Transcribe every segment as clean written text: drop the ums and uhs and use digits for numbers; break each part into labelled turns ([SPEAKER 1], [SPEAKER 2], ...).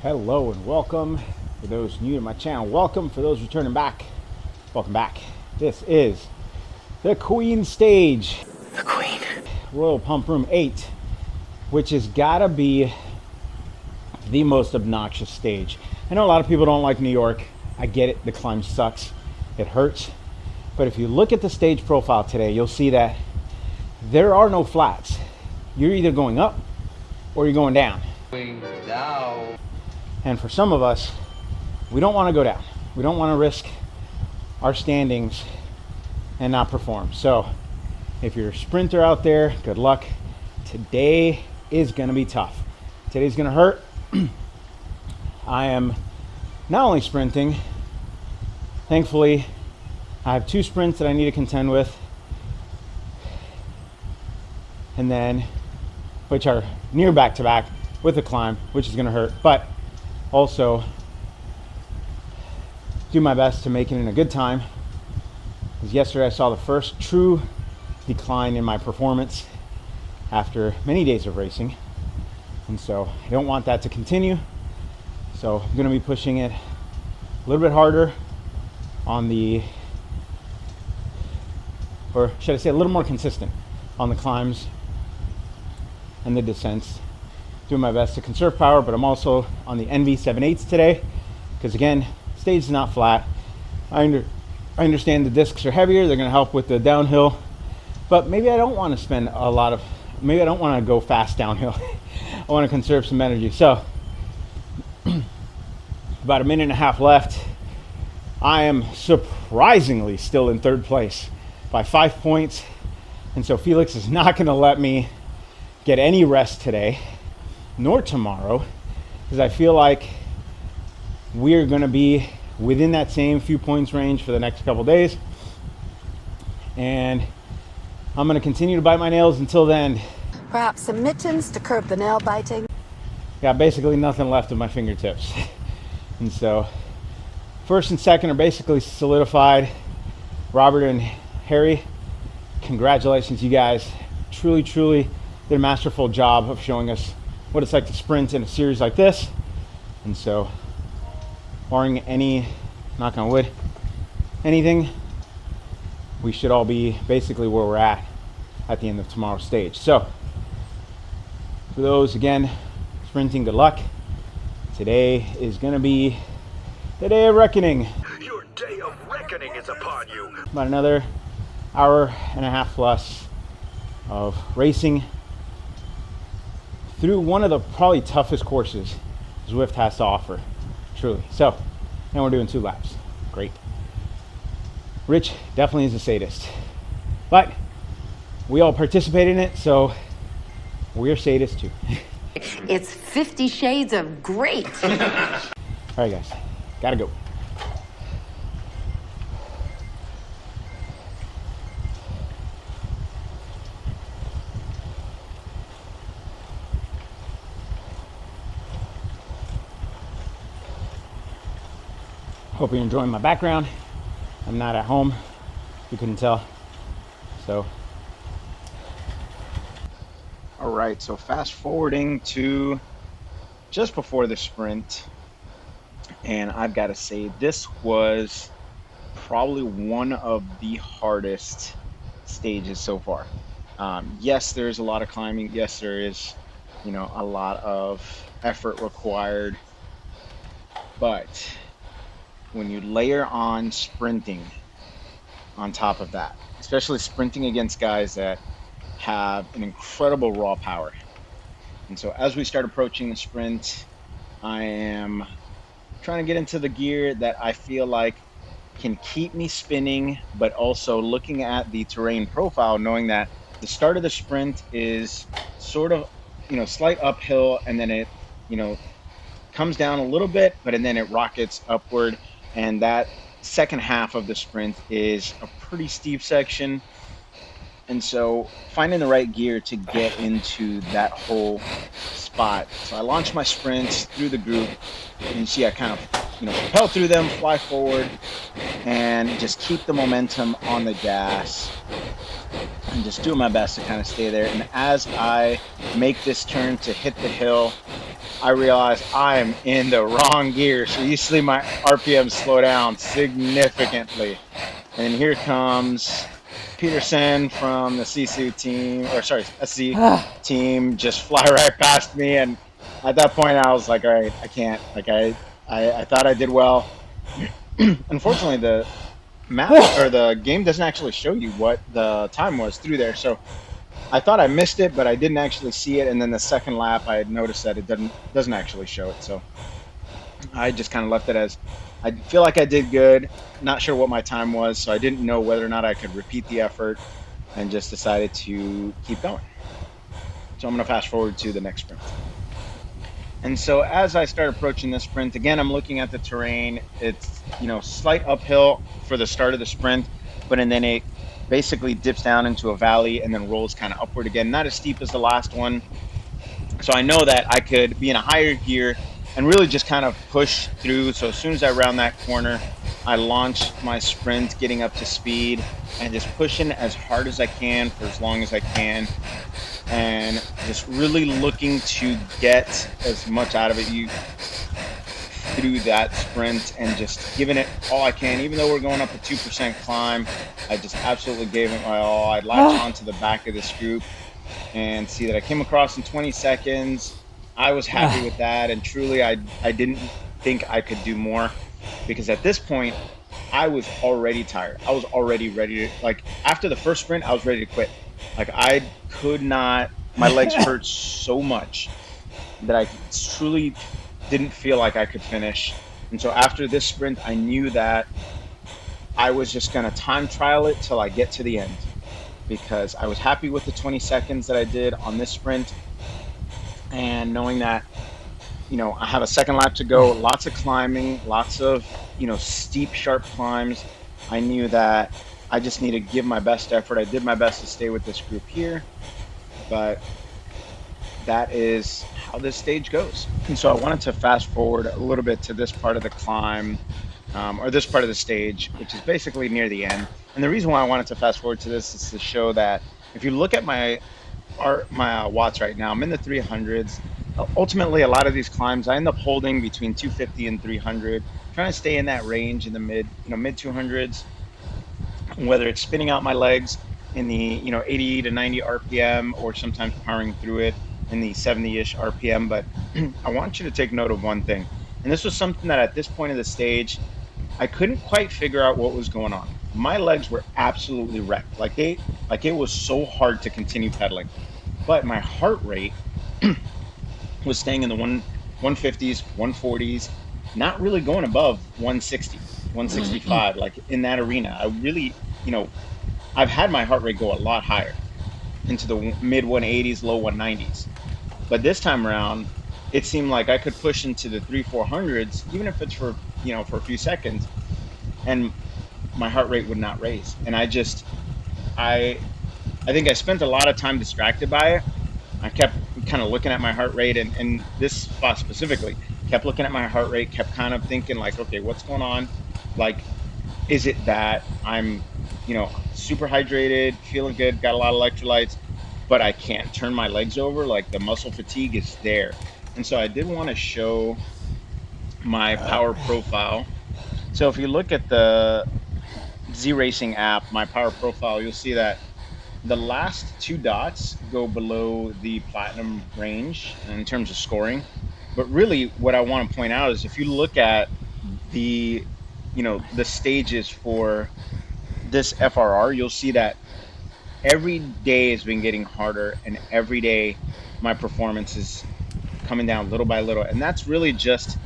[SPEAKER 1] Hello and welcome for those new to my channel. Welcome for those returning back. Welcome back. This is the Queen stage.
[SPEAKER 2] The Queen.
[SPEAKER 1] Royal Pump Room 8, which has gotta be the most obnoxious stage. I know a lot of people don't like New York. I get it, the climb sucks. It hurts. But if you look at the stage profile today, you'll see that there are no flats. You're either going up or you're going down.
[SPEAKER 2] Going down.
[SPEAKER 1] And for some of us, we don't want to go down. We don't want to risk our standings and not perform. So if you're a sprinter out there, good luck. Today is going to be tough. Today's going to hurt. I am not only sprinting, thankfully, I have 2 sprints that I need to contend with, and then, which are near back-to-back with a climb, which is going to hurt, but also do my best to make it in a good time, because yesterday I saw the first true decline in my performance after many days of racing, and so I don't want that to continue. So I'm going to be pushing it a little bit harder on the, or should I say a little more consistent on the climbs and the descents. Doing my best to conserve power, but I'm also on the NV7/8s today because again, stage is not flat. I understand the discs are heavier, they're going to help with the downhill, but maybe I don't want to spend a lot of, maybe I don't want to go fast downhill. I want to conserve some energy. So about a minute and a half left. I am surprisingly still in 3rd place by 5 points, and so Felix is not going to let me get any rest today nor tomorrow, because I feel like we're going to be within that same few points range for the next couple days, and I'm going to continue to bite my nails until then.
[SPEAKER 3] Perhaps some mittens to curb the nail biting.
[SPEAKER 1] Got basically nothing left of my fingertips. And so 1st and 2nd are basically solidified. Robert and Harry, congratulations, you guys truly did a masterful job of showing us what it's like to sprint in a series like this. And so barring any, knock on wood, anything, we should all be basically where we're at the end of tomorrow's stage. So for those, again, sprinting, good luck. Today is going to be the day of reckoning.
[SPEAKER 4] Your day of reckoning is upon you.
[SPEAKER 1] About another hour and a half plus of racing through one of the probably toughest courses Zwift has to offer, truly. So, and we're doing 2 laps. Great. Rich definitely is a sadist, but we all participate in it, so we're sadists too.
[SPEAKER 5] It's 50 shades of great.
[SPEAKER 1] All right, guys, gotta go. Hope you're enjoying my background. I'm not at home, you couldn't tell. So, all right, so fast forwarding to just before the sprint, and I've got to say this was probably one of the hardest stages so far. Yes, there's a lot of climbing. Yes, there is, a lot of effort required, but when you layer on sprinting on top of that, especially sprinting against guys that have an incredible raw power. And so as we start approaching the sprint, I am trying to get into the gear that I feel like can keep me spinning, but also looking at the terrain profile, knowing that the start of the sprint is sort of, slight uphill, and then it, comes down a little bit, but and then it rockets upward. And that second half of the sprint is a pretty steep section. And so finding the right gear to get into that whole spot. So I launched my sprints through the group, and you see I kind of, propel through them, fly forward, and just keep the momentum on the gas and just doing my best to kind of stay there. And as I make this turn to hit the hill, I realize I am in the wrong gear. So you see my RPM slow down significantly. And here comes Peterson from the CC team, or sorry, SC team, just fly right past me. And at that point, I was like, all right, I can't. Like I thought I did well. Unfortunately, the map or the game doesn't actually show you what the time was through there. So I thought I missed it, but I didn't actually see it. And then the second lap, I had noticed that it doesn't actually show it. So I just kind of left it as I feel like I did good. Not sure what my time was, so I didn't know whether or not I could repeat the effort, and just decided to keep going. So I'm going to fast forward to the next sprint. And so as I start approaching this sprint, again, I'm looking at the terrain. It's, slight uphill for the start of the sprint, and then it basically dips down into a valley and then rolls kind of upward again. Not as steep as the last one. So I know that I could be in a higher gear and really just kind of push through. So as soon as I round that corner, I launch my sprint, getting up to speed and just pushing as hard as I can for as long as I can, and just really looking to get as much out of it through that sprint and just giving it all I can. Even though we're going up a 2% climb, I just absolutely gave it my all. I latched onto the back of this group and see that I came across in 20 seconds. I was happy with that, and truly I didn't think I could do more, because at this point I was already tired. I was already ready to, like, after the first sprint, I was ready to quit. Like, I could not, my legs hurt so much that I truly didn't feel like I could finish. And so after this sprint, I knew that I was just going to time trial it till I get to the end, because I was happy with the 20 seconds that I did on this sprint. And knowing that, I have a second lap to go, lots of climbing, lots of, steep, sharp climbs. I knew that I just need to give my best effort. I did my best to stay with this group here, but that is how this stage goes. And so I wanted to fast forward a little bit to this part of the climb, or this part of the stage, which is basically near the end. And the reason why I wanted to fast forward to this is to show that if you look at my watts right now, I'm in the 300s. Ultimately, a lot of these climbs, I end up holding between 250 and 300, trying to stay in that range in the mid 200s, whether it's spinning out my legs in the 80 to 90 RPM, or sometimes powering through it in the 70-ish RPM. But I want you to take note of one thing, and this was something that at this point of the stage I couldn't quite figure out what was going on. My legs were absolutely wrecked. Like it was so hard to continue pedaling. But my heart rate was staying in the 150s, 140s, not really going above 160, 165, like in that arena. I really, I've had my heart rate go a lot higher into the mid 180s, low 190s. But this time around, it seemed like I could push into the 400s, even if it's for a few seconds, and my heart rate would not raise. And I think I spent a lot of time distracted by it. I kept kind of looking at my heart rate, and this spot specifically, kept looking at my heart rate, kept kind of thinking like, okay, what's going on? Like, is it that I'm, super hydrated, feeling good, got a lot of electrolytes, but I can't turn my legs over? Like, the muscle fatigue is there. And so I did want to show my power profile. So if you look at the Z Racing app, my power profile, you'll see that the last two dots go below the platinum range in terms of scoring. But really what I want to point out is, if you look at the, the stages for this FRR, you'll see that every day has been getting harder, and every day my performance is coming down little by little. And that's really just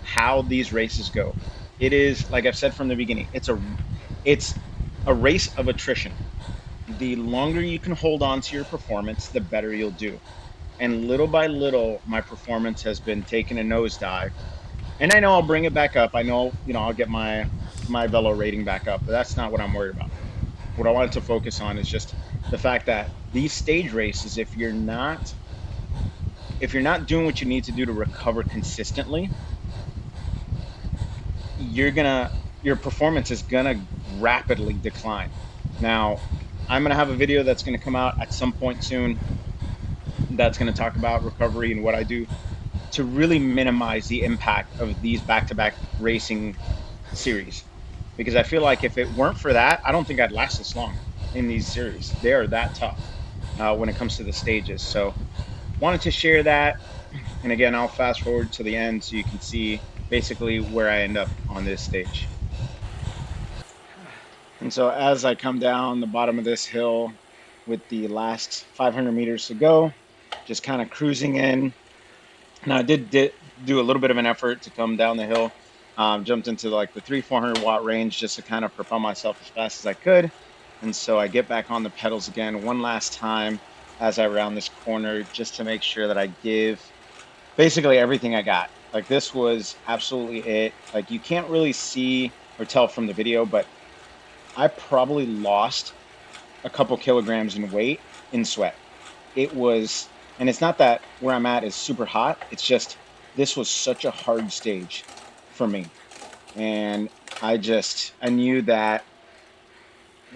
[SPEAKER 1] how these races go. It is, like I've said from the beginning, it's a race of attrition. The longer you can hold on to your performance, the better you'll do. And little by little, my performance has been taking a nosedive. And I know I'll bring it back up. I know, I'll get my velo rating back up, but that's not what I'm worried about. What I wanted to focus on is just the fact that these stage races, if you're not doing what you need to do to recover consistently, you're gonna your performance is gonna rapidly decline. Now, I'm gonna have a video that's gonna come out at some point soon that's gonna talk about recovery and what I do to really minimize the impact of these back-to-back racing series. Because I feel like if it weren't for that, I don't think I'd last this long in these series. They are that tough when it comes to the stages. So wanted to share that. And again, I'll fast forward to the end so you can see basically where I end up on this stage. And so as I come down the bottom of this hill with the last 500 meters to go, just kind of cruising in. Now I did do a little bit of an effort to come down the hill. Jumped into like the 300-400 watt range just to kind of propel myself as fast as I could. And so I get back on the pedals again one last time as I round this corner just to make sure that I give basically everything I got. Like this was absolutely it. Like you can't really see or tell from the video, but I probably lost a couple kilograms in weight in sweat. It was, and it's not that where I'm at is super hot. It's just this was such a hard stage for me. And I knew that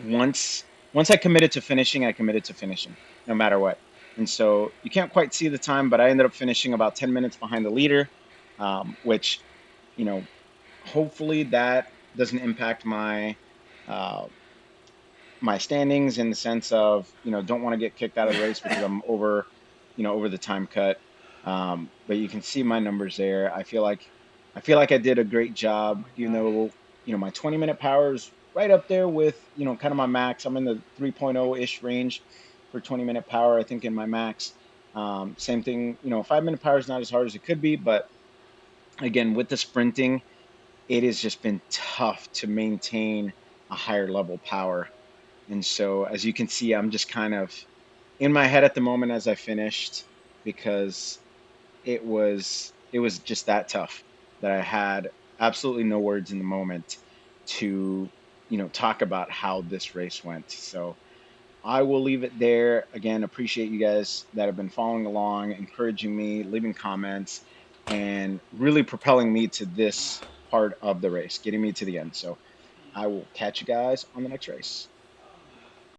[SPEAKER 1] once I committed to finishing, I committed to finishing no matter what. And so you can't quite see the time, but I ended up finishing about 10 minutes behind the leader, which, you know, hopefully that doesn't impact uh, my standings in the sense of, don't want to get kicked out of the race because I'm over, over the time cut. But you can see my numbers there. I feel like I did a great job, even though, my 20-minute power is right up there with, kind of my max. I'm in the 3.0-ish range for 20-minute power, I think, in my max. Same thing, 5-minute power is not as hard as it could be, but again, with the sprinting, it has just been tough to maintain a higher level power. And so, as you can see, I'm just kind of in my head at the moment as I finished because it was just that tough that I had absolutely no words in the moment to, talk about how this race went. So I will leave it there. Again, appreciate you guys that have been following along, encouraging me, leaving comments, and really propelling me to this part of the race, getting me to the end. So I will catch you guys on the next race.